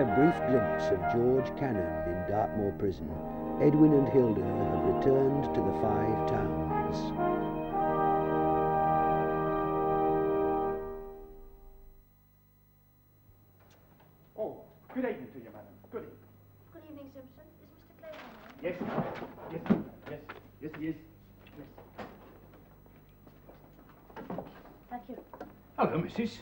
a brief glimpse of George Cannon in Dartmoor Prison, Edwin and Hilda have returned to the Five Towns. Oh, good evening to you, madam. Good evening. Good evening, Simpson. Is Mr. Clayhanger? Yes, yes, he is. Yes. Thank you. Hello, missus.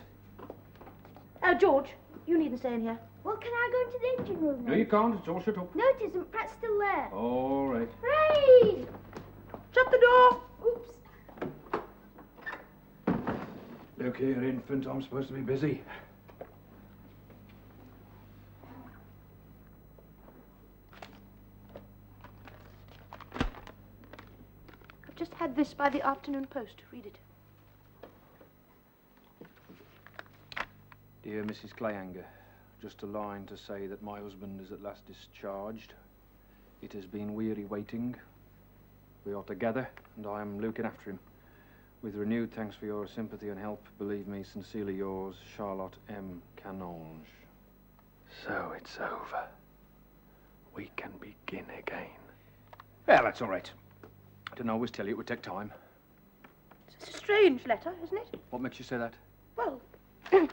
Oh, George, you needn't stay in here. Well, can I go into the engine room then? No, you can't. It's all shut up. No, it isn't. Pratt's still there. All right. Hooray! Shut the door. Oops. Look here, infant. I'm supposed to be busy. I've just had this by the afternoon post. Read it. Dear Mrs. Clayhanger, just a line to say that my husband is at last discharged. It has been weary waiting. We are together, and I am looking after him. With renewed thanks for your sympathy and help, believe me, sincerely yours, Charlotte M. Canonge. So it's over. We can begin again. Well, that's all right. I didn't always tell you it would take time. It's a strange letter, isn't it? What makes you say that? Well, read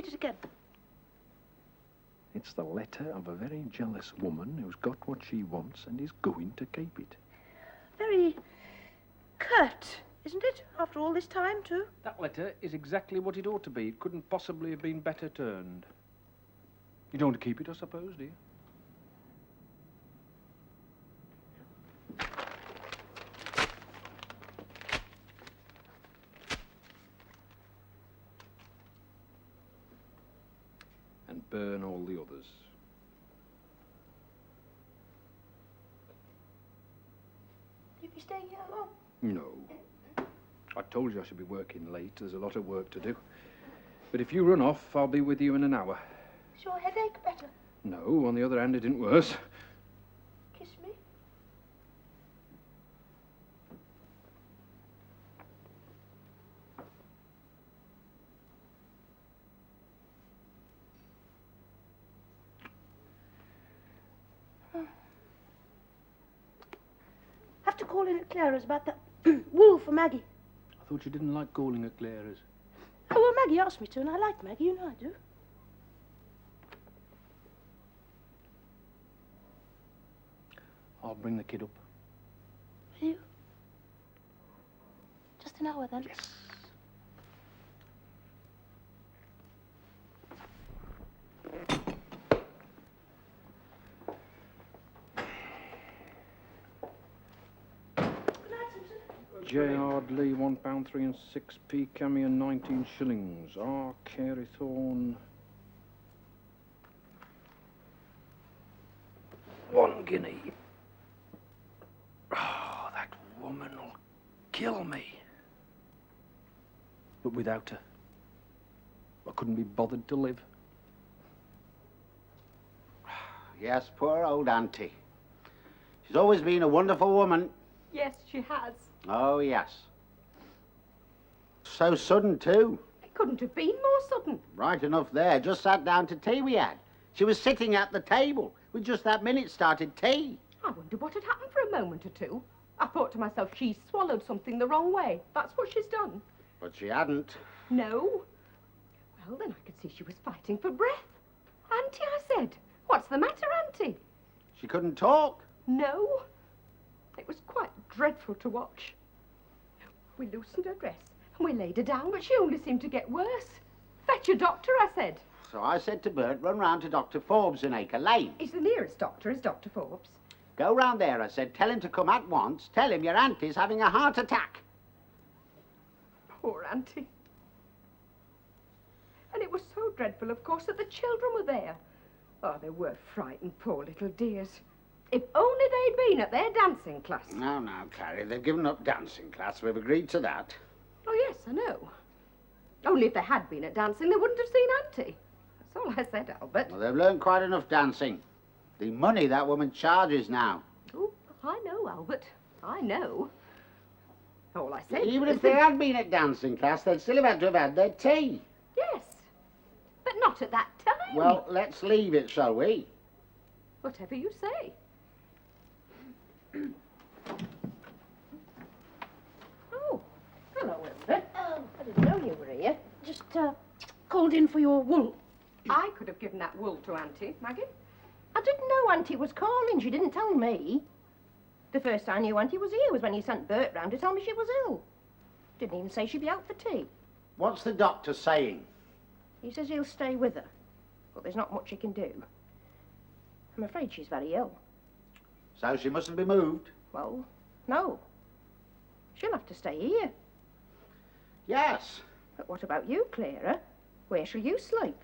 it again. It's the letter of a very jealous woman who's got what she wants and is going to keep it. Very curt, isn't it? After all this time, too. That letter is exactly what it ought to be. It couldn't possibly have been better turned. You don't want to keep it, I suppose, do you? And burn all the others. You'll be staying here long? No. I told you I should be working late. There's a lot of work to do. But if you run off, I'll be with you in an hour. Is your headache better? No, on the other hand, it didn't worse. Kiss me. Have to call in at Clara's about that wool for Maggie. I thought you didn't like calling at Clara's. Oh, well, Maggie asked me to, and I like Maggie. You know I do. I'll bring the kid up. Will you? Just an hour, then? Yes. Good night, Simpson. J. Ardley, £1 3 and 6p, Cammy and 19 shillings. R. Careythorne, 1 guinea. Oh, that woman will kill me. But without her, I couldn't be bothered to live. Yes, poor old auntie. She's always been a wonderful woman. Yes, she has. Oh, yes. So sudden, too. It couldn't have been more sudden. Right enough there. Just sat down to tea we had. She was sitting at the table. We just that minute started tea. I wonder what had happened for a moment or two. I thought to myself, she's swallowed something the wrong way. That's what she's done. But she hadn't. No. Well, then I could see she was fighting for breath. Auntie, I said. What's the matter, Auntie? She couldn't talk. No. It was quite dreadful to watch. We loosened her dress and we laid her down, but she only seemed to get worse. Fetch a doctor, I said. So I said to Bert, run round to Dr. Forbes in Acre Lane. He's the nearest doctor, is Dr. Forbes. Go round there, I said. Tell him to come at once. Tell him your auntie's having a heart attack. Poor Auntie. And it was so dreadful, of course, that the children were there. Oh, they were frightened, poor little dears. If only they'd been at their dancing class. No, no, Clary, they've given up dancing class. We've agreed to that. Oh, yes, I know. Only if they had been at dancing, they wouldn't have seen Auntie. That's all I said, Albert. Well, they've learned quite enough dancing. The money that woman charges now. Oh, I know, Albert. I know. All I said Even was if they that- had been at dancing class, they'd still have had to have had their tea. Yes, but not at that time. Well, let's leave it, shall we? Whatever you say. Oh, hello, Hilda. Oh, I didn't know you were here. Just called in for your wool. I could have given that wool to Auntie, Maggie. I didn't know Auntie was calling. She didn't tell me. The first I knew Auntie was here was when you sent Bert round to tell me she was ill. Didn't even say she'd be out for tea. What's the doctor saying? He says he'll stay with her, but there's not much he can do. I'm afraid she's very ill. So she mustn't be moved? Well, no. She'll have to stay here. Yes. But what about you, Clara? Where shall you sleep?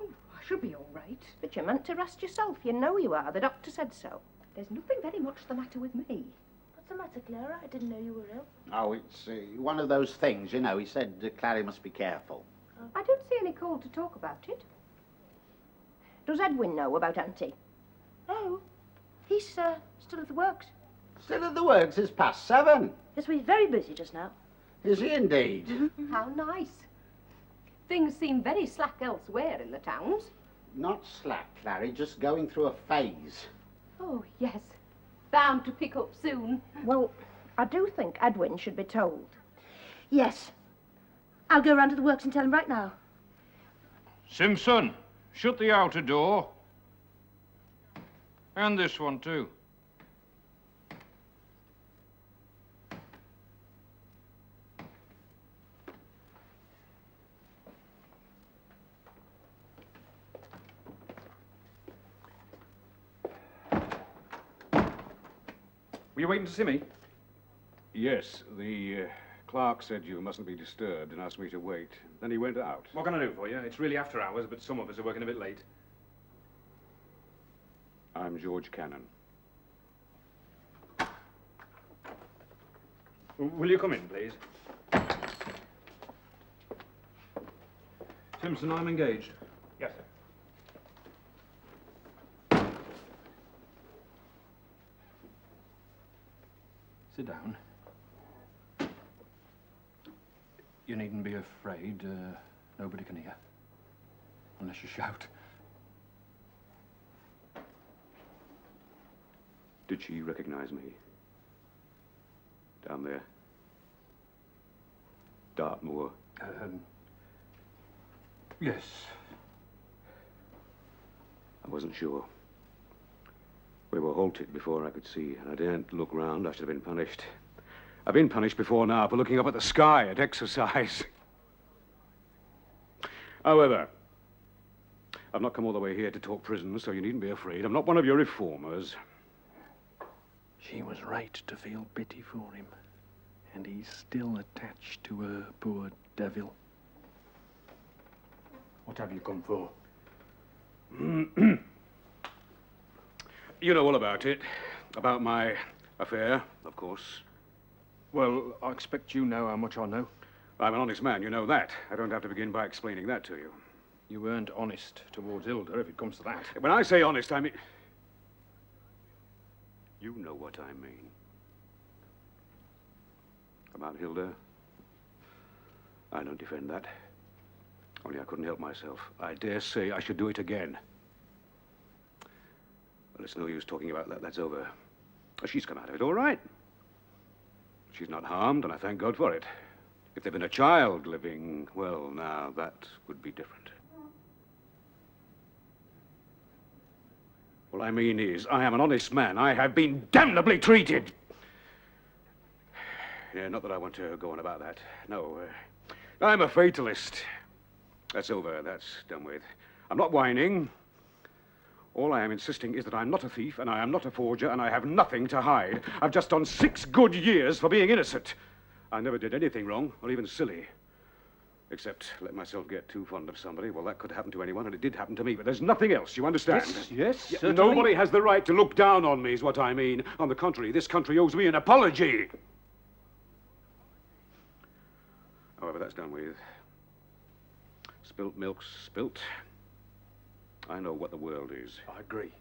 Oh, I shall be all right. But you're meant to rest yourself. You know you are. The doctor said so. There's nothing very much the matter with me. What's the matter, Clara? I didn't know you were ill. Oh, it's one of those things, you know. He said Clary must be careful. I don't see any call to talk about it. Does Edwin know about Auntie? Oh, he's still at the works. Still at the works, it's past 7. Yes, we're very busy just now. Is he indeed? How nice. Things seem very slack elsewhere in the towns. Not slack, Clary, just going through a phase. Oh, yes. Bound to pick up soon. Well, I do think Edwin should be told. Yes. I'll go round to the works and tell him right now. Simpson, shut the outer door. And this one, too. Were you waiting to see me? Yes, the clerk said you mustn't be disturbed and asked me to wait. Then he went out. What can I do for you? It's really after hours, but some of us are working a bit late. I'm George Cannon. Will you come in, please? Simpson, I'm engaged. Yes, sir. Sit down. You needn't be afraid. Nobody can hear. Unless you shout. Did she recognize me? Down there? Dartmoor? Yes. I wasn't sure. We were halted before I could see, and I daren't look round. I should have been punished. I've been punished before now for looking up at the sky at exercise. However, I've not come all the way here to talk prisons, so you needn't be afraid. I'm not one of your reformers. She was right to feel pity for him, and he's still attached to her, poor devil. What have you come for? You know all about it. About my affair, of course. Well, I expect you know how much I know. I'm an honest man, you know that. I don't have to begin by explaining that to you. You weren't honest towards Hilda, if it comes to that. When I say honest, I mean... You know what I mean. About Hilda, I don't defend that. Only I couldn't help myself. I dare say I should do it again. Well, it's no use talking about that. That's over. She's come out of it all right. She's not harmed, and I thank God for it. If there'd been a child living, well, now, that would be different. What I mean is, I am an honest man. I have been damnably treated. Yeah, not that I want to go on about that. No, I'm a fatalist. That's over. That's done with. I'm not whining. All I am insisting is that I'm not a thief, and I am not a forger, and I have nothing to hide. I've just done 6 good years for being innocent. I never did anything wrong, or even silly. Except let myself get too fond of somebody. Well, that could happen to anyone, and it did happen to me, but there's nothing else, you understand? Yes, Yeah, certainly. nobody has the right to look down on me, is what I mean. On the contrary, this country owes me an apology. However, that's done with. Spilt milk's spilt. I know what the world is. I agree.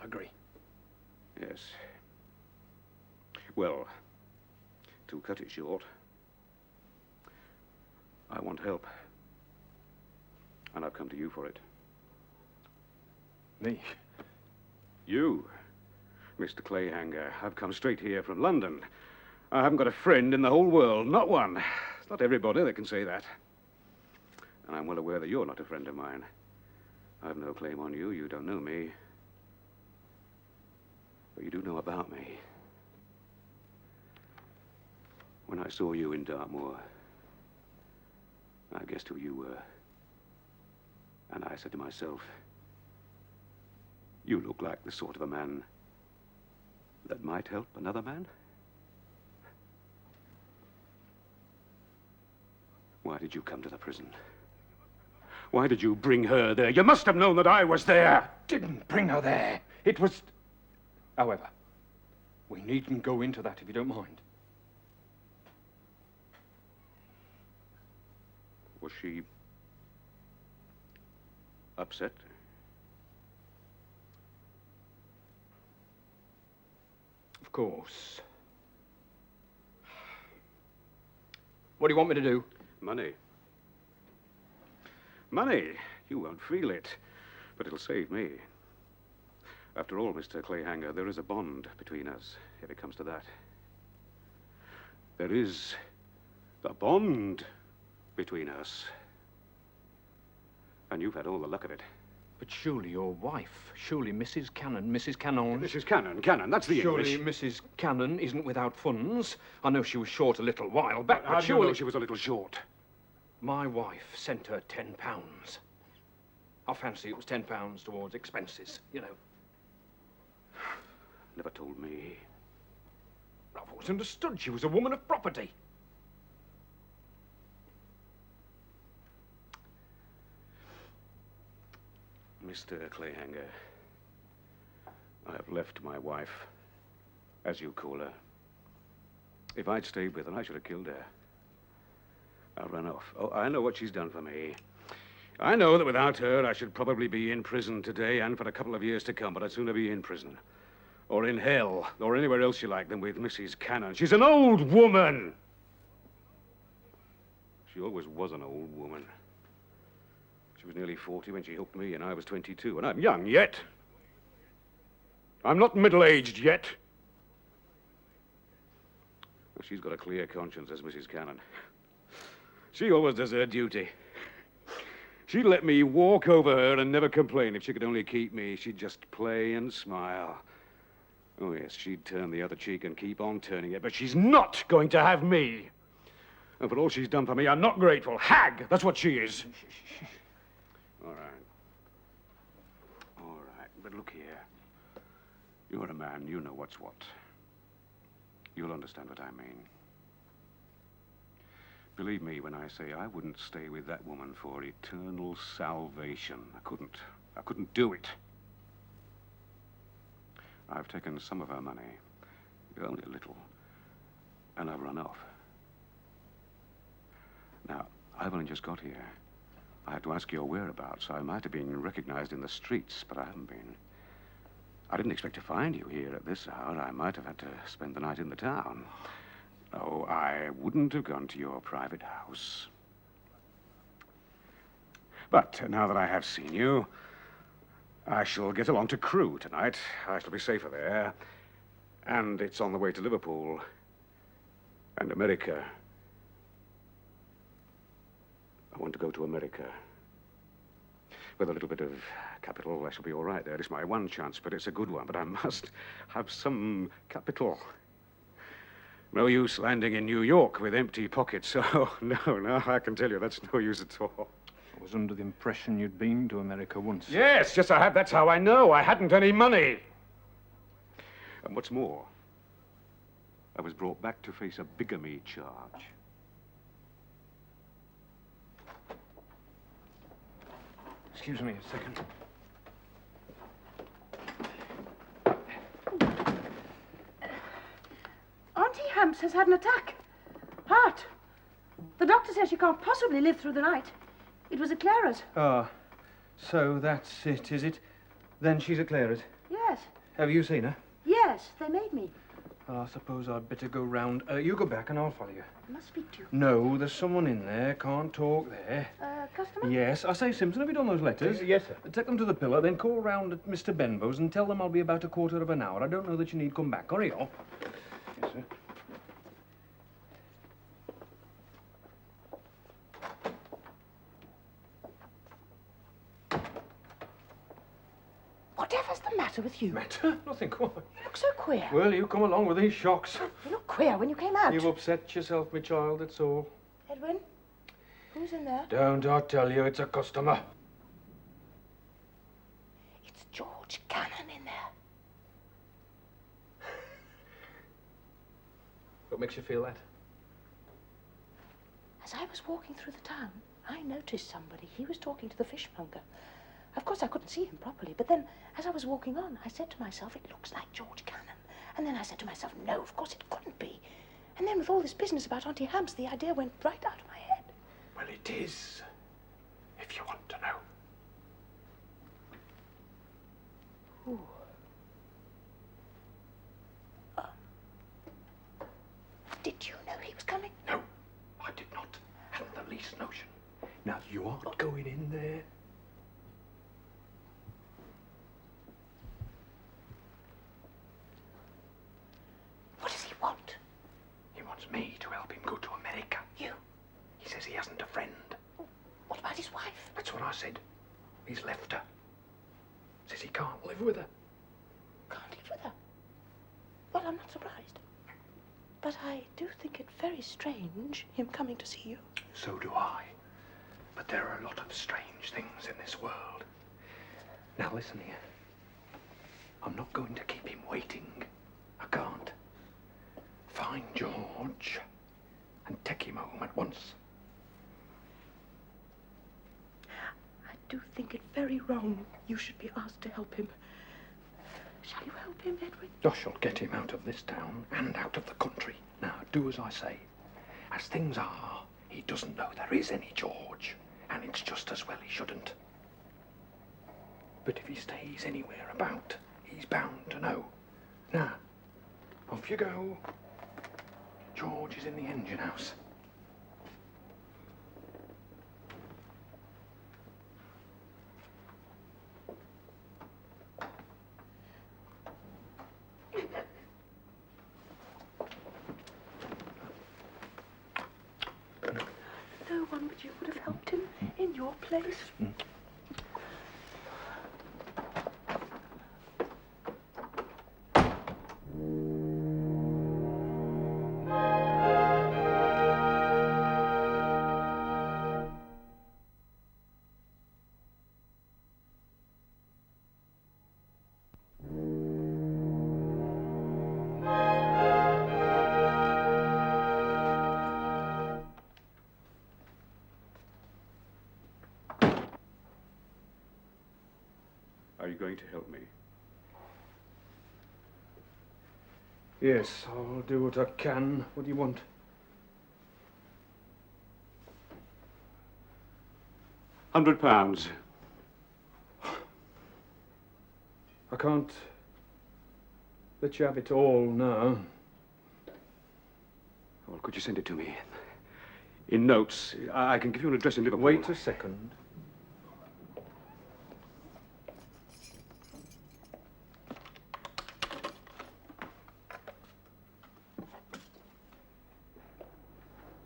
I agree. Yes. Well, to cut it short, I want help. And I've come to you for it. Me? You, Mr. Clayhanger. I've come straight here from London. I haven't got a friend in the whole world, not one. It's not everybody that can say that. And I'm well aware that you're not a friend of mine. I've no claim on you. You don't know me. But you do know about me. When I saw you in Dartmoor, I guessed who you were. And I said to myself, you look like the sort of a man that might help another man. Why did you come to the prison? Why did you bring her there? You must have known that I was there. Didn't bring her there. It was... However, we needn't go into that if you don't mind. Was she upset? Of course. What do you want me to do? Money. Money. You won't feel it, but it'll save me. After all, Mr. Clayhanger, there is a bond between us, if it comes to that. There is a bond between us. And you've had all the luck of it. But surely your wife, surely Mrs. Cannon, Mrs. Cannon... Mrs. Cannon, that's the Surely English. Mrs. Cannon isn't without funds. I know she was short a little while back, How but do you surely... know she was a little short? My wife sent her £10. I fancy it was £10 towards expenses, you know. Never told me. I've always understood she was a woman of property. Mr. Clayhanger, I have left my wife, as you call her. If I'd stayed with her, I should have killed her. I ran off. Oh, I know what she's done for me. I know that without her, I should probably be in prison today and for a couple of years to come, but I'd sooner be in prison. Or in hell, or anywhere else you like, than with Mrs. Cannon. She's an old woman! She always was an old woman. She was nearly 40 when she hooked me, and I was 22, and I'm young yet. I'm not middle-aged yet. Well, she's got a clear conscience, as Mrs. Cannon. She always does her duty. She'd let me walk over her and never complain. If she could only keep me, she'd just play and smile. Oh, yes, she'd turn the other cheek and keep on turning it, but she's not going to have me. And for all she's done for me, I'm not grateful. Hag, that's what she is. All right. All right, but look here. You're a man, you know what's what. You'll understand what I mean. Believe me when I say I wouldn't stay with that woman for eternal salvation. I couldn't do it. I've taken some of her money, only a little, and I've run off. Now, I've only just got here. I had to ask your whereabouts. I might have been recognized in the streets, but I haven't been. I didn't expect to find you here at this hour. I might have had to spend the night in the town. Oh, I wouldn't have gone to your private house. But now that I have seen you, I shall get along to Crewe tonight. I shall be safer there. And it's on the way to Liverpool and America. I want to go to America. With a little bit of capital, I shall be all right there. It's my one chance, but it's a good one. But I must have some capital. No use landing in New York with empty pockets. Oh, no, I can tell you that's no use at all. I was under the impression you'd been to America once. Yes, I have. That's how I know. I hadn't any money. And what's more, I was brought back to face a bigamy charge. Excuse me a second. Auntie Hamps has had an attack. Heart. The doctor says she can't possibly live through the night. It was at Clara's. Ah, so that's it, is it? Then she's at Clara's. Yes. Have you seen her? Yes, they made me. I suppose I'd better go round. You go back and I'll follow you. I must speak to you. No, there's someone in there. Can't talk there. Customer? Yes. I say, Simpson, have you done those letters? Yes, sir. Take them to the pillar, then call round at Mr. Benbow's and tell them I'll be about a quarter of an hour. I don't know that you need come back. Hurry up. Yes, sir. Whatever's the matter with you? Matter? Nothing. Come on. You look so queer. Well, you come along with these shocks. You look queer when you came out. You've upset yourself, my child, that's all. Edwin, who's in there? Don't I tell you, it's a customer. It's George Cannon in there. What makes you feel that? As I was walking through the town, I noticed somebody. He was talking to the fishmonger. Of course, I couldn't see him properly, but then, as I was walking on, I said to myself, it looks like George Cannon. And then I said to myself, no, of course it couldn't be. And then with all this business about Auntie Hamps, the idea went right out of my head. Well, it is, if you want to know. Ooh. Did you know he was coming? No, I did not. Hadn't the least notion. Now, you aren't going in there. What does he want? He wants me to help him go to America. You? He says he hasn't a friend. What about his wife? That's what I said. He's left her. Says he can't live with her. Can't live with her. Well, I'm not surprised. But I do think it very strange, him coming to see you. So do I. But there are a lot of strange things in this world. Now listen here. I'm not going to keep him waiting. I can't. Find George and take him home at once. I do think it very wrong you should be asked to help him. Shall you help him, Edwin? I shall get him out of this town and out of the country. Now, do as I say. As things are, he doesn't know there is any George, and it's just as well he shouldn't. But if he stays anywhere about, he's bound to know. Now, off you go. George is in the engine house. No one but you would have helped him in your place. Are you going to help me? Yes, I'll do what I can. What do you want? £100. I can't let you have it all now. Well, could you send it to me? In notes. I can give you an address in Liverpool. Wait a second.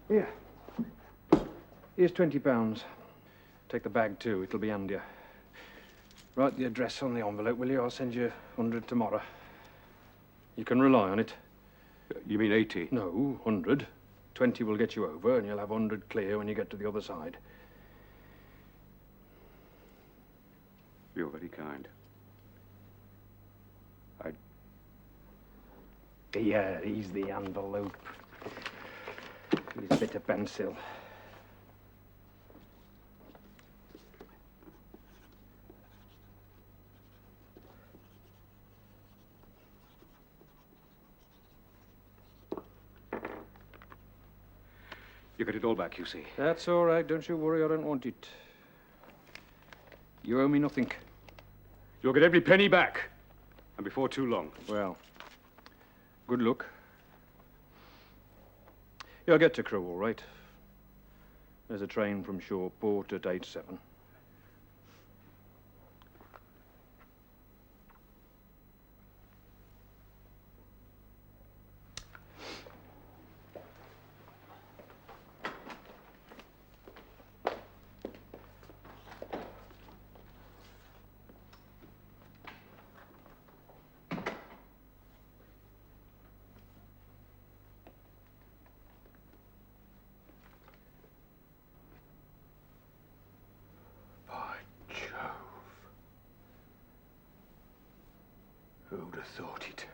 Here. Here's £20. Take the bag too, it'll be handier. Write the address on the envelope, will you? I'll send you 100 tomorrow. You can rely on it. You mean 80? No, 100. 20 will get you over, and you'll have 100 clear when you get to the other side. You're very kind. Here, here's the envelope. Here's a bit of pencil. You get it all back, you see. That's all right. Don't you worry. I don't want it. You owe me nothing. You'll get every penny back. And before too long. Well, good luck. You'll get to Crewe, all right. There's a train from Shoreport at 8:07. Who'd have thought it?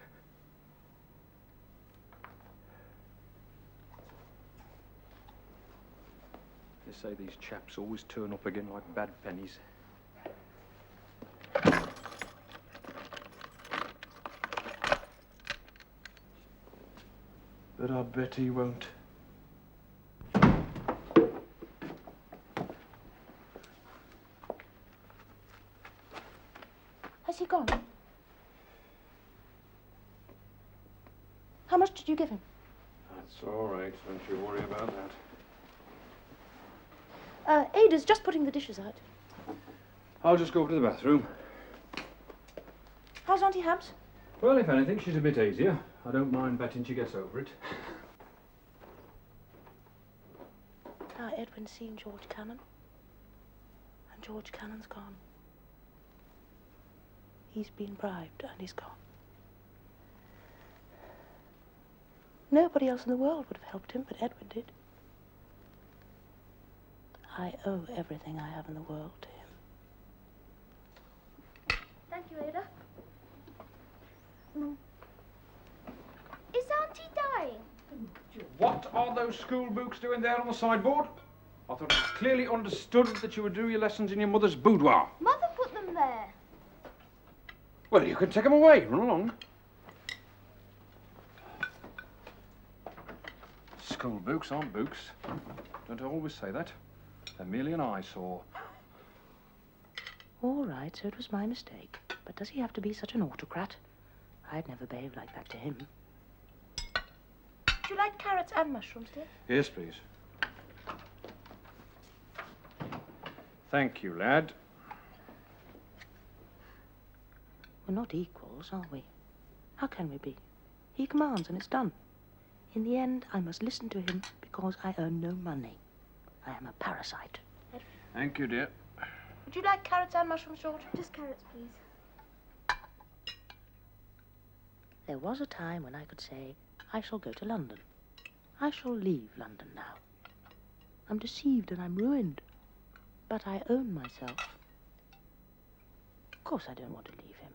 They say these chaps always turn up again like bad pennies. But I bet he won't. Has he gone? How much did you give him? That's all right. Don't you worry about that. Ada's just putting the dishes out. I'll just go to the bathroom. How's Auntie Habs? Well, if anything, she's a bit easier. I don't mind betting she gets over it. Now Edwin's seen George Cannon. And George Cannon's gone. He's been bribed and he's gone. Nobody else in the world would have helped him, but Edwin did. I owe everything I have in the world to him. Thank you, Ada. Is Auntie dying? What are those school books doing there on the sideboard? I thought it was clearly understood that you would do your lessons in your mother's boudoir. Mother put them there. Well, you can take them away. Run along. School books aren't books. Don't I always say that? They're merely an eyesore. All right, so it was my mistake. But does he have to be such an autocrat? I'd never behave like that to him. Would you like carrots and mushrooms, dear? Yes, please. Thank you, lad. We're not equals, are we? How can we be? He commands and it's done. In the end, I must listen to him because I earn no money. I am a parasite. Thank you, dear. Would you like carrots and mushrooms, George? Just carrots, please. There was a time when I could say, I shall go to London. I shall leave London now. I'm deceived and I'm ruined. But I own myself. Of course I don't want to leave him.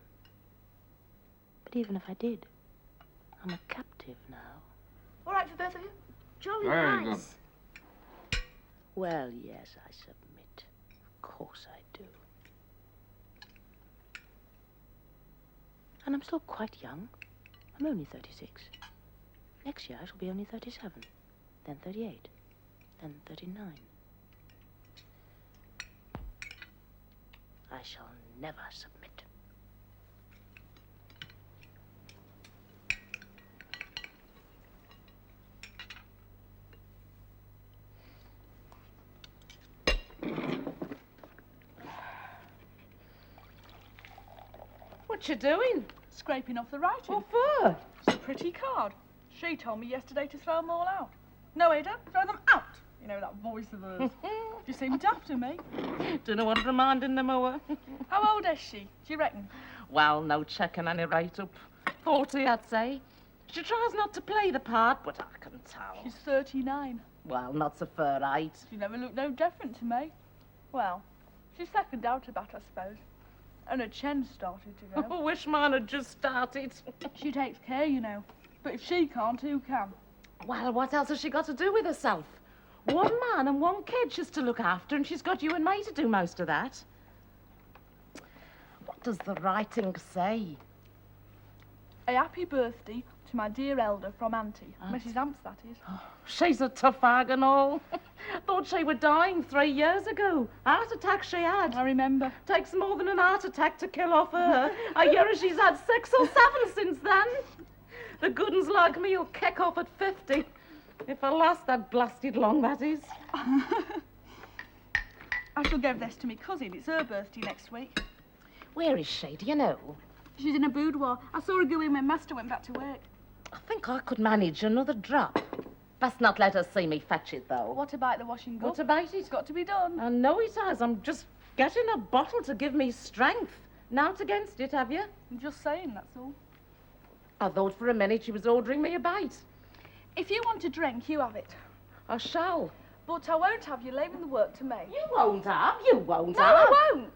But even if I did, I'm a captive now. All right for both of you? Jolly Very nice. Well, yes, I submit. Of course I do. And I'm still quite young. I'm only 36. Next year I shall be only 37, then 38, then 39. I shall never submit. What you doing? Scraping off the writing. What for? It's a pretty card. She told me yesterday to throw them all out. No, Ada, throw them out. You know, that voice of hers. You seem daft to me. Don't know what reminding them of. How old is she, do you reckon? Well, no checking any right up. 40, I'd say. She tries not to play the part, but I can tell. She's 39. Well, not so far right. She never looked no different to me. Well, she's second out about, I suppose. And her chin started to go. I wish mine had just started. She takes care, you know. But if she can't, who can? Well, what else has she got to do with herself? One man and one kid she's to look after, and she's got you and me to do most of that. What does the writing say? A happy birthday to my dear elder from Auntie. Aunt? Mrs. Ants, that is. Oh, she's a tough hag and all. Thought she were dying 3 years ago. Heart attack she had. I remember. Takes more than an heart attack to kill off her. I hear she's had 6 or 7 since then. The good uns like me will kick off at 50. If I last that blasted long, that is. I shall give this to me cousin. It's her birthday next week. Where is she, do you know? She's in a boudoir. I saw her go in when Master went back to work. I think I could manage another drop. Best not let her see me fetch it, though. What about the washing up? What about it? It's got to be done. I know it has. I'm just getting a bottle to give me strength. Not against it, have you? I'm just saying, that's all. I thought for a minute she was ordering me a bite. If you want a drink, you have it. I shall. But I won't have you leaving the work to me. You won't have. You won't No, have. I won't.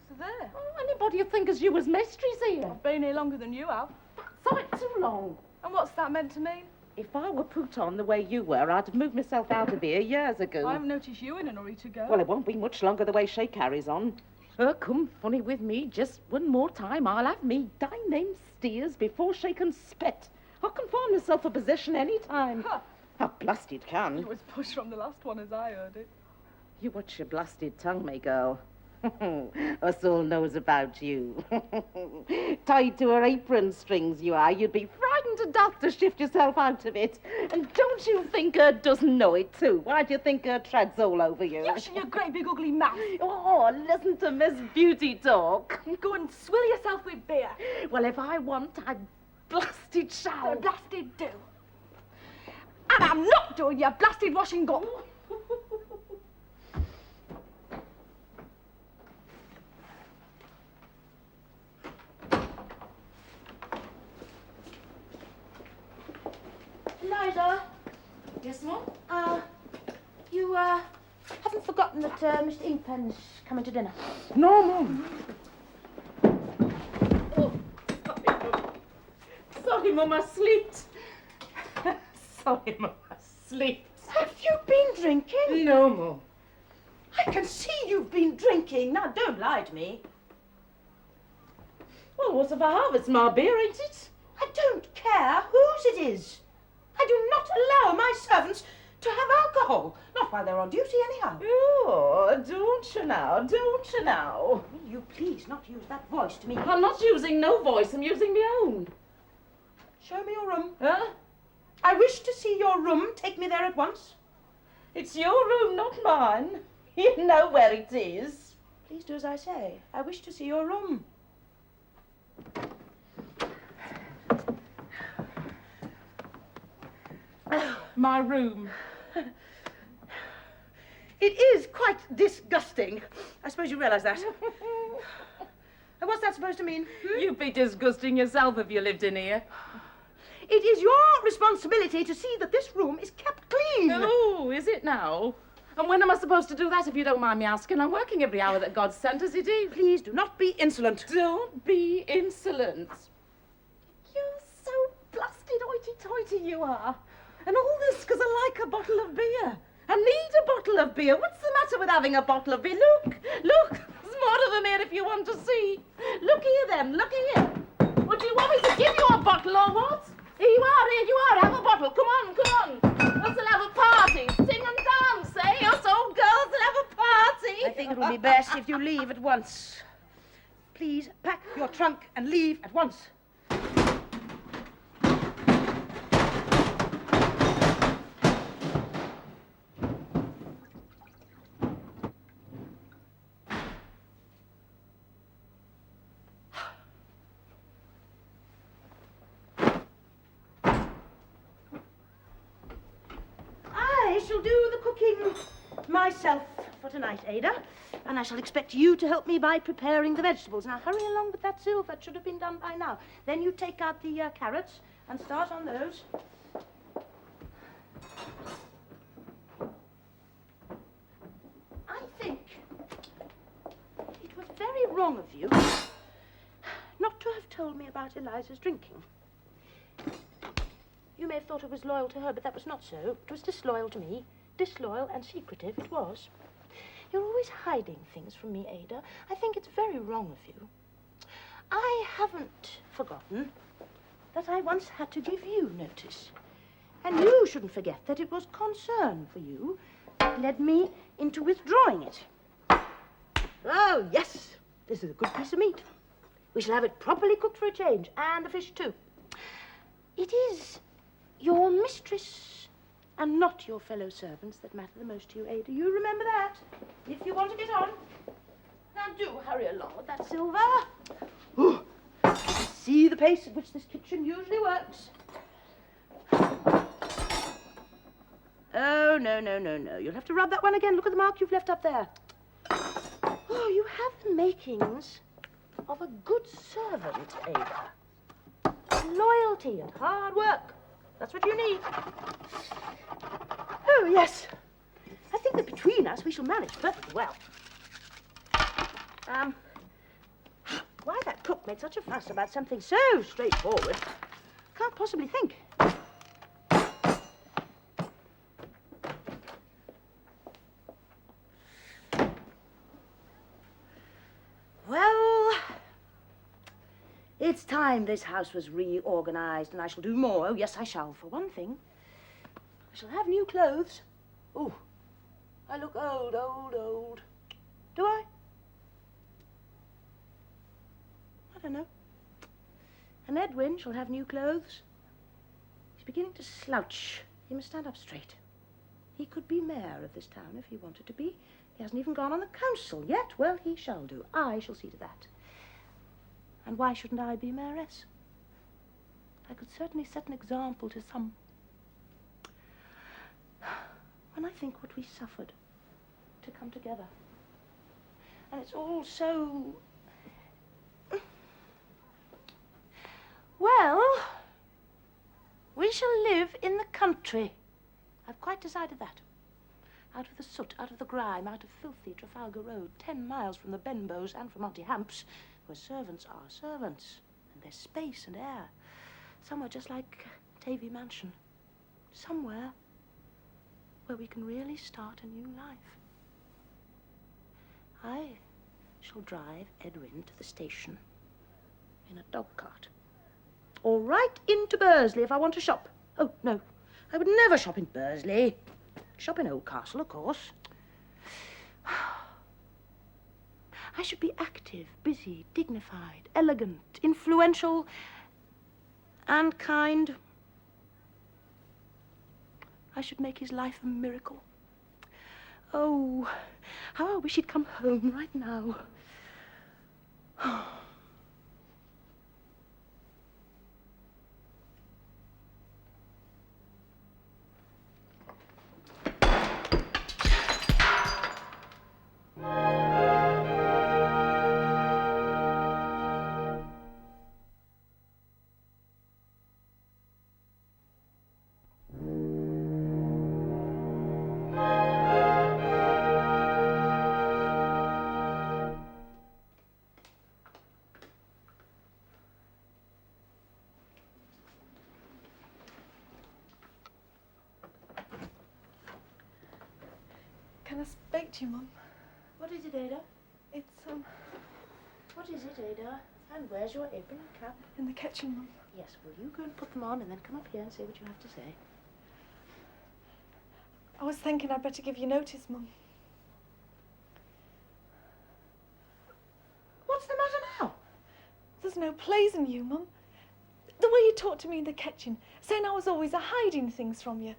So there. Oh, anybody who think as you was mistress here. I've been here longer than you have. That's too long. And what's that meant to mean? If I were put on the way you were, I'd have moved myself out of here years ago. I haven't noticed you in a hurry to go. Well, it won't be much longer the way she carries on. Come funny with me just one more time. I'll have me name steers before she can spit. I can find myself a position any time. Huh. I blasted can. You was pushed from the last one as I heard it. You watch your blasted tongue, me girl. Us all knows about you. Tied to her apron strings you are. You'd be frightened to death to shift yourself out of it. And don't you think her doesn't know it too? Why do you think her treads all over you? You shut your great big ugly mouth. Oh, listen to Miss Beauty talk. Go and swill yourself with beer. Well, if I want, I blasted shall. So blasted do. And I'm not doing your blasted washing up. Eliza? Yes, Mum? You, haven't forgotten that, Mr. Inkpen's coming to dinner? No, Mum. Oh, sorry, Mum, I slipped. Sorry, Mum, I slipped. Have you been drinking? No, Mum. I can see you've been drinking. Now, don't lie to me. Well, what if I have? It's my beer, ain't it? I don't care whose it is. I do not allow my servants to have alcohol. Not while they're on duty, anyhow. Oh, don't you now, don't you now? Will you please not use that voice to me? I'm not using no voice, I'm using my own. Show me your room. Huh? I wish to see your room. Take me there at once. It's your room, not mine. You know where it is. Please do as I say. I wish to see your room. My room. It is quite disgusting. I suppose you realise that. And what's that supposed to mean? You'd be disgusting yourself if you lived in here. It is your responsibility to see that this room is kept clean. Oh, is it now? And when am I supposed to do that, if you don't mind me asking? I'm working every hour that God sent us, it is. Please do not be insolent. Don't be insolent. You're so blasted hoity-toity you are. And all this because I like a bottle of beer. I need a bottle of beer. What's the matter with having a bottle of beer? Look, there's more of them here if you want to see. Look here then, look here. What do you want me to give you a bottle or what? Here you are, have a bottle. Come on. Us will have a party. Sing and dance, eh? Us old girls will have a party. I think it will be best if you leave at once. Please pack your trunk and leave at once. I shall do the cooking myself for tonight, Ada. And I shall expect you to help me by preparing the vegetables. Now, hurry along with that, Sylv. That should have been done by now. Then you take out the carrots and start on those. I think it was very wrong of you not to have told me about Eliza's drinking. You may have thought it was loyal to her, but that was not so. It was disloyal to me. Disloyal and secretive it was. You're always hiding things from me, Ada. I think it's very wrong of you. I haven't forgotten that I once had to give you notice. And you shouldn't forget that it was concern for you that led me into withdrawing it. Oh, yes, this is a good piece of meat. We shall have it properly cooked for a change, and the fish too. It is your mistress and not your fellow servants that matter the most to you, Ada. You remember that, if you want to get on. Now do hurry along with that, Silver. Ooh. See the pace at which this kitchen usually works. Oh, no, no, no, no. You'll have to rub that one again. Look at the mark you've left up there. Oh, you have the makings of a good servant, Ada. Loyalty and hard work. That's what you need. Oh, yes. I think that between us we shall manage perfectly well. Why that cook made such a fuss about something so straightforward, can't possibly think. Well, it's time this house was reorganized, and I shall do more. Oh, yes, I shall. For one thing, I shall have new clothes. Oh, I look old, old, old. Do I? I don't know. And Edwin shall have new clothes. He's beginning to slouch. He must stand up straight. He could be mayor of this town if he wanted to be. He hasn't even gone on the council yet. Well, he shall do. I shall see to that. And why shouldn't I be mayoress? I could certainly set an example to some. When I think what we suffered to come together. And it's all so... Well, we shall live in the country. I've quite decided that. Out of the soot, out of the grime, out of filthy Trafalgar Road, 10 miles from the Benbows and from Auntie Hamps, where servants are servants, and there's space and air. Somewhere just like Tavy Mansion. Somewhere where we can really start a new life. I shall drive Edwin to the station in a dog cart. Or right into Bursley if I want to shop. Oh, no, I would never shop in Bursley. Shop in Oldcastle, of course. I should be active, busy, dignified, elegant, influential, and kind. I should make his life a miracle. Oh, how I wish he'd come home right now. Can I speak to you, Mum? What is it, Ada? It's, What is it, Ada? And where's your apron and cap? in the kitchen, Mum. Yes, will you go and put them on and then come up here and say what you have to say? I was thinking I'd better give you notice, Mum. What's the matter now? There's no pleasing you, Mum. The way you talked to me in the kitchen, saying I was always a-hiding things from you.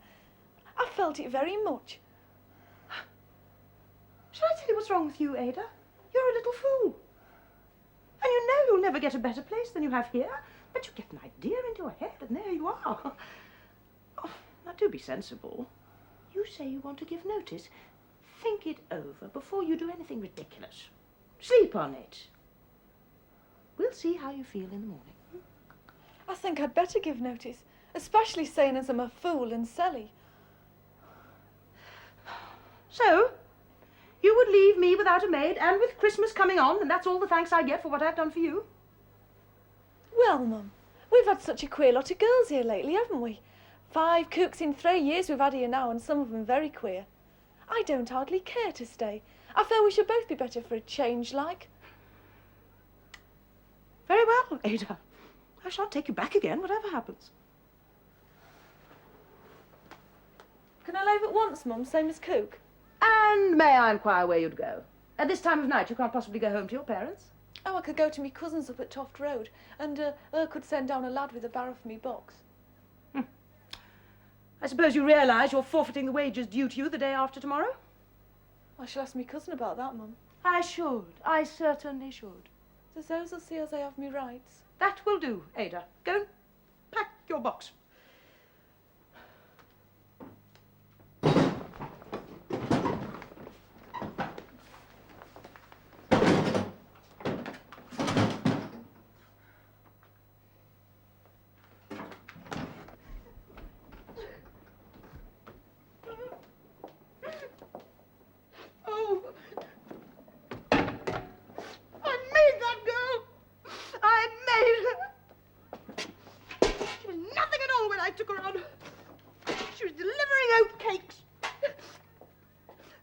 I felt it very much. Shall I tell you what's wrong with you, Ada? You're a little fool. And you know you'll never get a better place than you have here, but you get an idea into your head, and there you are. Oh, now, do be sensible. You say you want to give notice. Think it over before you do anything ridiculous. Sleep on it. We'll see how you feel in the morning. I think I'd better give notice, especially saying as I'm a fool and silly. So, you would leave me without a maid, and with Christmas coming on, and that's all the thanks I get for what I've done for you? Well, Mum, we've had such a queer lot of girls here lately, haven't we? 5 cooks in 3 years we've had here now, and some of them very queer. I don't hardly care to stay. I feel we should both be better for a change, like. Very well, Ada. I shan't take you back again, whatever happens. Can I leave at once, Mum, same as cook? And may I inquire where you'd go? At this time of night, you can't possibly go home to your parents. Oh, I could go to me cousin's up at Toft Road, and could send down a lad with a barrow for me box. I suppose you realise you're forfeiting the wages due to you the day after tomorrow? I shall ask me cousin about that, Mum. I should. I certainly should. Does those will see as I have me rights? That will do, Ada. Go and pack your box.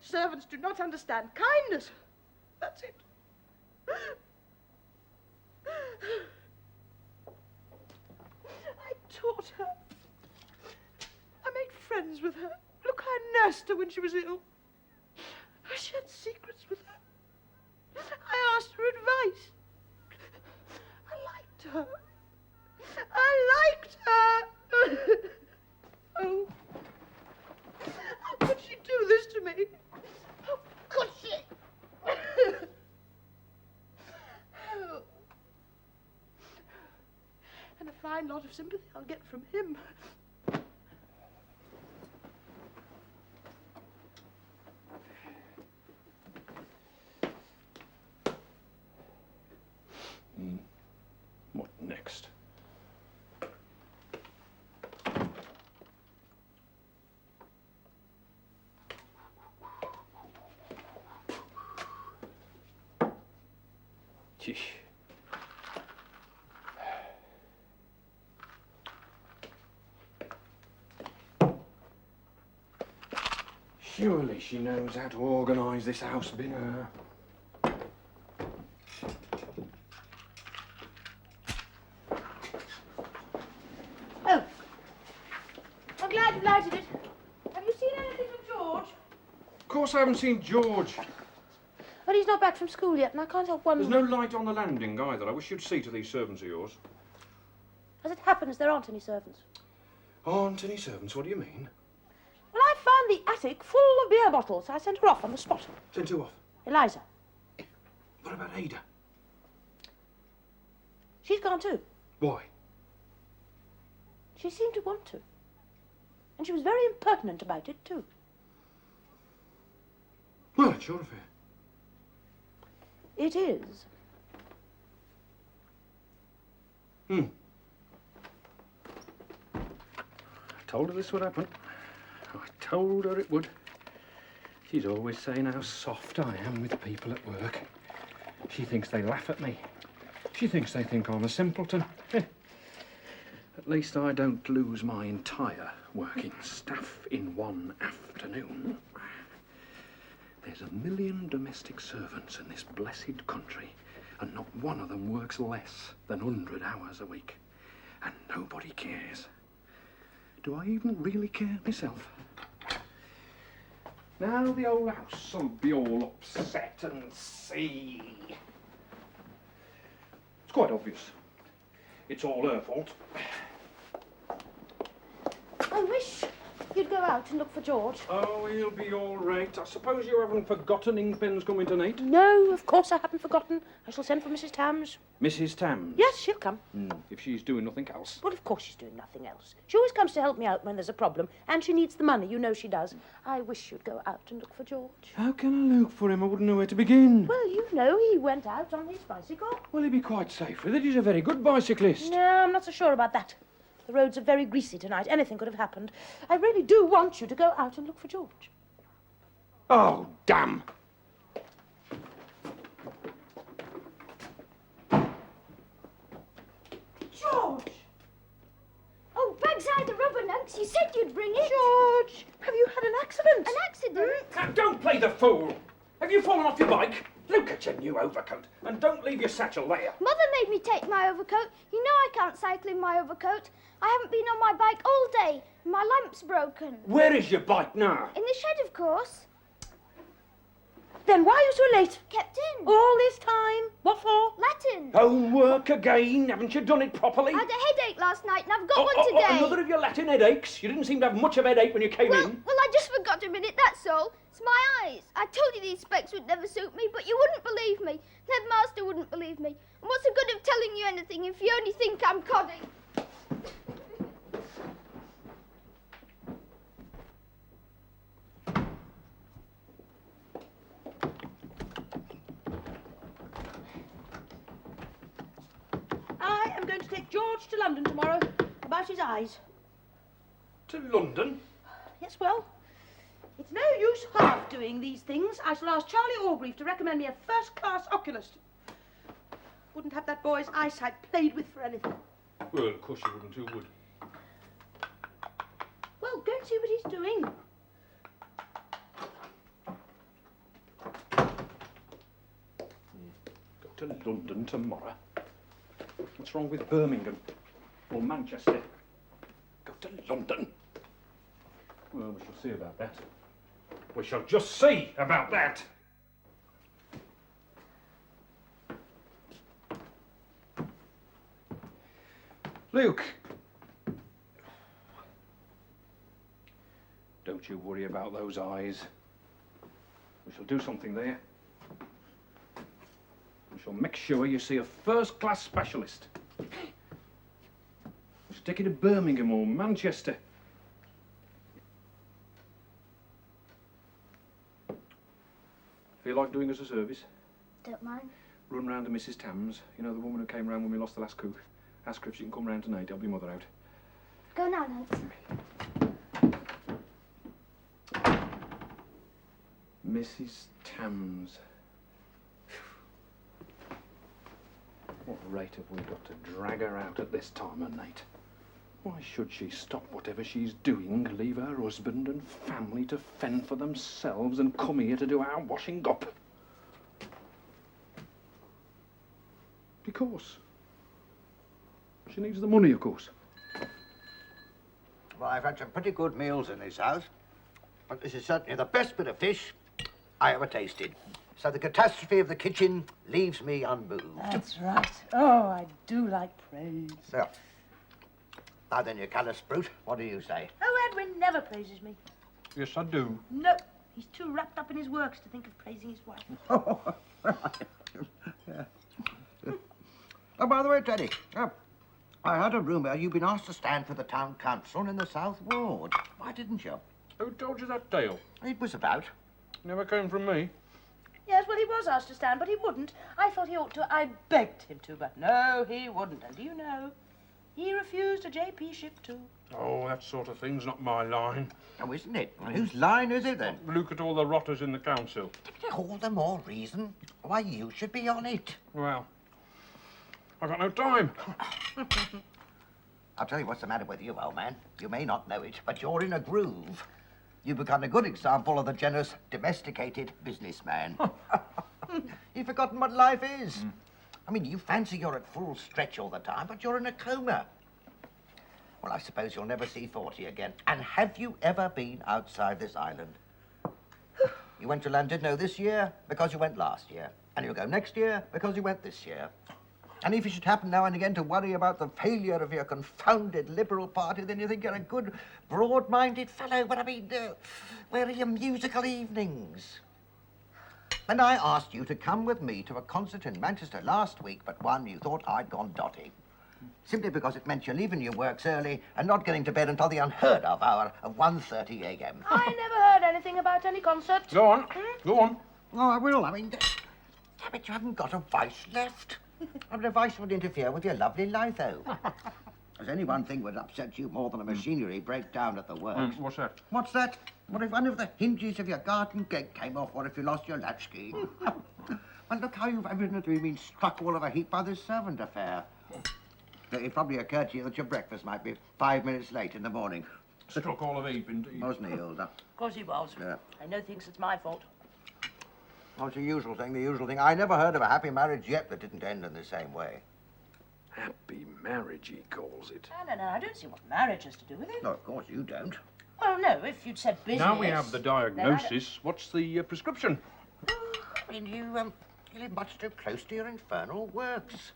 Servants do not understand kindness. That's it. I taught her. I made friends with her. Look, I nursed her when she was ill. I shared secrets with her. I asked her advice. I liked her. I liked her. Oh. How could she do this to me? How could she? Oh. And a fine lot of sympathy I'll get from him. What next? Gee. Surely she knows how to organise this house dinner. Oh, I'm glad you lighted it. Have you seen anything of George? Of course I haven't seen George. Well, he's not back from school yet, and I can't help wondering. There's no light on the landing either. I wish you'd see to these servants of yours. As it happens, there aren't any servants. Aren't any servants? What do you mean? Well, I found the attic full of beer bottles. I sent her off on the spot. Sent who off? Eliza. What about Ada? She's gone too. Why? She seemed to want to. And she was very impertinent about it, too. Well, it's your affair. It is. I told her this would happen. I told her it would. She's always saying how soft I am with people at work. She thinks they laugh at me. She thinks they think I'm a simpleton. At least I don't lose my entire working staff in one afternoon. There's 1 million domestic servants in this blessed country, and not one of them works less than 100 hours a week. And nobody cares. Do I even really care myself? Now the old house will be all upset and see. It's quite obvious. It's all her fault. I wish you'd go out and look for George. Oh, he'll be all right. I suppose you haven't forgotten Ingpen's coming tonight? No, of course I haven't forgotten. I shall send for Mrs. Tams. Mrs. Tams? Yes, she'll come. If she's doing nothing else. Well, of course she's doing nothing else. She always comes to help me out when there's a problem, and she needs the money. You know she does. I wish you'd go out and look for George. How can I look for him? I wouldn't know where to begin. Well, you know, he went out on his bicycle. Well, he'd be quite safe with it. He's a very good bicyclist. No, I'm not so sure about that. The roads are very greasy tonight. Anything could have happened. I really do want you to go out and look for George. Oh, damn! George! Oh, bagside the rubber nugs. You said you'd bring it. George! Have you had an accident? An accident? Now, don't play the fool. Have you fallen off your bike? Look at your new overcoat. And don't leave your satchel there. Mother made me take my overcoat. You know I can't cycle in my overcoat. I haven't been on my bike all day. My lamp's broken. Where is your bike now? In the shed, of course. Then why are you so late? Kept in. All this time? What for? Latin. Homework again? Haven't you done it properly? I had a headache last night and I've got one today. Another of your Latin headaches? You didn't seem to have much of a headache when you came in. Well, I just forgot a minute, that's all. It's my eyes. I told you these specs would never suit me, but you wouldn't believe me. The headmaster wouldn't believe me. And what's the good of telling you anything if you only think I'm codding? I am going to take George to London tomorrow about his eyes. To London? Yes, well, it's no use half doing these things. I shall ask Charlie Orgreave to recommend me a first-class oculist. Wouldn't have that boy's eyesight played with for anything. Well, of course you wouldn't, who would? Well, go and see what he's doing. Go to London tomorrow? What's wrong with Birmingham or Manchester? Go to London? Well, we shall see about that. We shall just see about that. Luke. Don't you worry about those eyes. We shall do something there. We shall make sure you see a first-class specialist. We shall take you to Birmingham or Manchester. Feel like doing us a service? Don't mind. Run round to Mrs. Tams. You know, the woman who came round when we lost the last coup. Ask her if she can come round tonight. Help your mother out. Go now, Nancy. Mrs. Tams. What rate have we got to drag her out at this time of night? Why should she stop whatever she's doing, leave her husband and family to fend for themselves and come here to do our washing up? Because she needs the money, of course. Well, I've had some pretty good meals in this house, but this is certainly the best bit of fish I ever tasted. So the catastrophe of the kitchen leaves me unmoved. That's right. Oh, I do like praise. So, now then, you callous brute, what do you say? Oh, Edwin never praises me. Yes, I do. No, he's too wrapped up in his works to think of praising his wife. Yeah. Oh, by the way, Teddy, I had a rumour you'd been asked to stand for the town council in the South Ward. Why didn't you? Who told you that tale? It was about. Never came from me. Yes, well, he was asked to stand, but he wouldn't. I thought he ought to. I begged him to, but no, he wouldn't. And do you know, he refused a JP ship too. Oh, that sort of thing's not my line. Oh, isn't it? Well, whose line is it, then? Look at all the rotters in the council. All the more reason why you should be on it. Well, I've got no time. I'll tell you what's the matter with you, old man. You may not know it, but you're in a groove. You've become a good example of the generous, domesticated businessman. You've forgotten what life is. I mean, you fancy you're at full stretch all the time, but you're in a coma. Well, I suppose you'll never see 40 again. And have you ever been outside this island? You went to London, no, this year, because you went last year. And you'll go next year, because you went this year. And if you should happen now and again to worry about the failure of your confounded Liberal Party, then you think you're a good, broad-minded fellow. But I mean, where are your musical evenings? And I asked you to come with me to a concert in Manchester last week, but one, you thought I'd gone dotty. Simply because it meant you're leaving your works early and not getting to bed until the unheard of hour of 1:30 a.m. I never heard anything about any concert. Go on. Go on. Oh, I will. I mean, damn it, you haven't got a vice left. I mean, a vice would interfere with your lovely litho. There's only one thing would upset you more than a machinery breakdown at the works. What's that? What's that? What if one of the hinges of your garden gate came off, or if you lost your latchkey? Well, look how you've evidently been struck all of a heap by this servant affair. It probably occurred to you that your breakfast might be 5 minutes late in the morning. Struck all of a heap, indeed. Wasn't he, Hilda? Of course he was. Yeah. I know thinks it's my fault. Oh, it's the usual thing, the usual thing. I never heard of a happy marriage yet that didn't end in the same way. Happy marriage, he calls it. No, I don't see what marriage has to do with it. No, of course you don't. Well, no, if you'd said business... Now we have the diagnosis. What's the prescription? Catherine, you live much too close to your infernal works.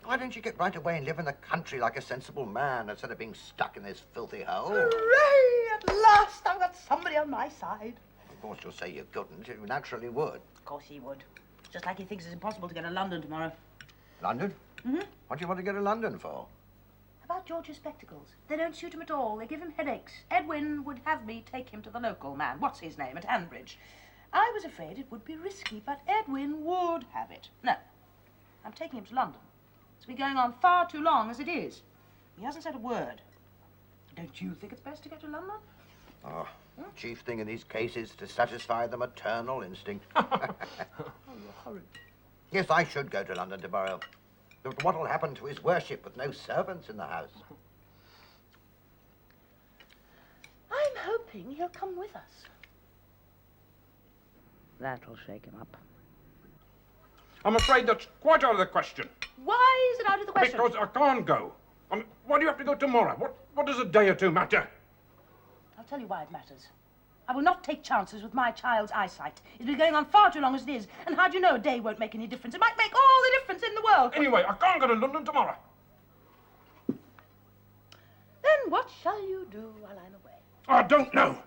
Why don't you get right away and live in the country like a sensible man instead of being stuck in this filthy hole? Hooray! At last I've got somebody on my side. Of course, you'll say you couldn't. You naturally would. Of course he would. Just like he thinks it's impossible to get to London tomorrow. London? Mm-hmm. What do you want to go to London for? About George's spectacles. They don't suit him at all. They give him headaches. Edwin would have me take him to the local man. What's his name? At Hanbridge. I was afraid it would be risky, but Edwin would have it. No. I'm taking him to London. It's been going on far too long as it is. He hasn't said a word. Don't you think it's best to go to London? Oh, chief thing in these cases is to satisfy the maternal instinct. Oh, you're horrid. Yes, I should go to London tomorrow. But what'll happen to his worship with no servants in the house? I'm hoping he'll come with us. That'll shake him up. I'm afraid that's quite out of the question. Why is it out of the question? Because I can't go. I mean, why do you have to go tomorrow? What does a day or two matter? I'll tell you why it matters. I will not take chances with my child's eyesight. It's been going on far too long as it is. And how do you know a day won't make any difference? It might make all the difference in the world. Anyway, I can't go to London tomorrow. Then what shall you do while I'm away? I don't know.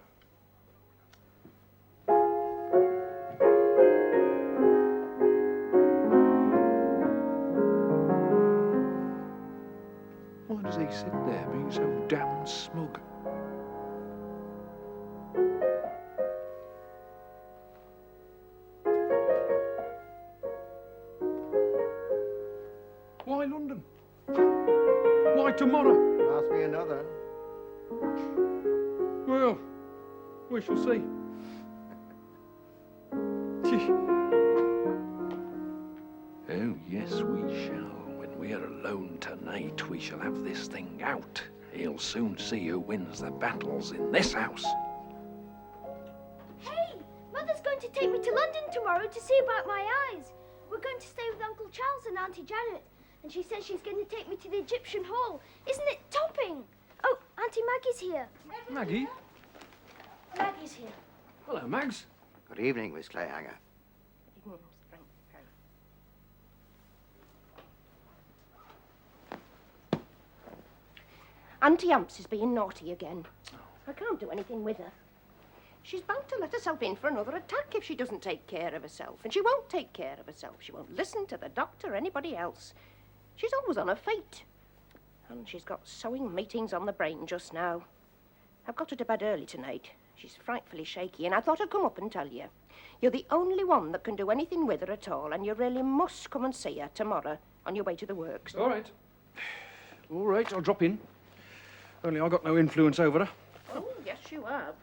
Why does he sit there being so damn smug? Why London? Why tomorrow? Ask me another. Well, we shall see. Oh, yes, we shall. When we are alone tonight, we shall have this thing out. He'll soon see who wins the battles in this house. Hey, Mother's going to take me to London tomorrow to see about my eyes. We're going to stay with Uncle Charles and Auntie Janet. And she says she's going to take me to the Egyptian Hall. Isn't it topping? Oh, Auntie Maggie's here. Maggie? Maggie's here. Hello, Mags. Good evening, Miss Clayhanger. Auntie Amps is being naughty again. I can't do anything with her. She's bound to let herself in for another attack if she doesn't take care of herself. And she won't take care of herself. She won't listen to the doctor or anybody else. She's always on her feet. And she's got sewing meetings on the brain just now. I've got her to bed early tonight. She's frightfully shaky, and I thought I'd come up and tell you. You're the only one that can do anything with her at all, and you really must come and see her tomorrow on your way to the works. All right. All right, I'll drop in. Only I got no influence over her. Oh, yes, you have.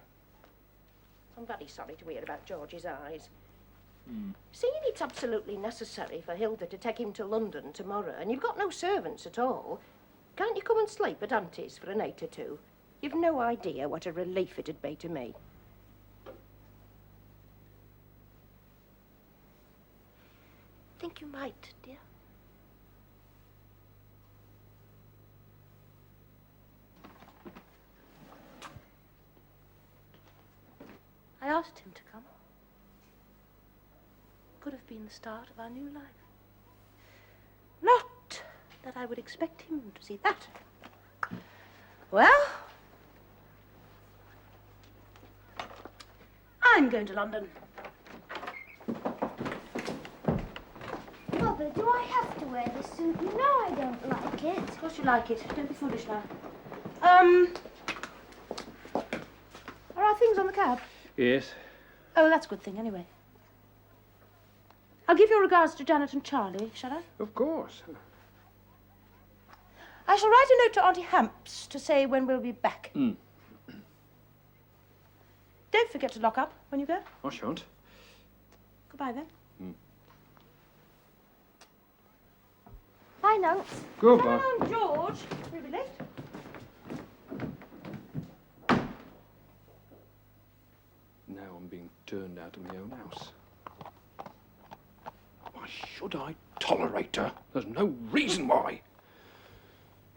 I'm very sorry to hear about George's eyes. Seeing it's absolutely necessary for Hilda to take him to London tomorrow, and you've got no servants at all, can't you come and sleep at Auntie's for a night or two? You've no idea what a relief it'd be to me. Think you might, dear? I asked him to come. Could have been the start of our new life. Not that I would expect him to see that. Well, I'm going to London. Mother, do I have to wear this suit? You know I don't like it. Of course you like it. Don't be foolish now. Are our things on the cab? Yes. Oh, that's a good thing, anyway. I'll give your regards to Janet and Charlie, shall I? Of course. I shall write a note to Auntie Hamps to say when we'll be back. Don't forget to lock up when you go. I shan't. Goodbye, then. Bye, Nunks. Goodbye. Come on, George. We'll be late. Now I'm being turned out of my own house. Why should I tolerate her? There's no reason why.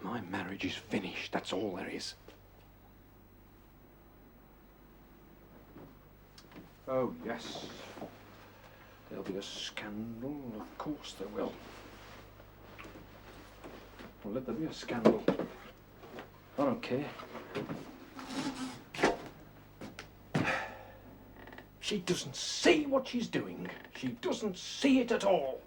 My marriage is finished, that's all there is. Oh, yes. There'll be a scandal, of course there will. Well, let there be a scandal. I don't care. She doesn't see what she's doing. She doesn't see it at all.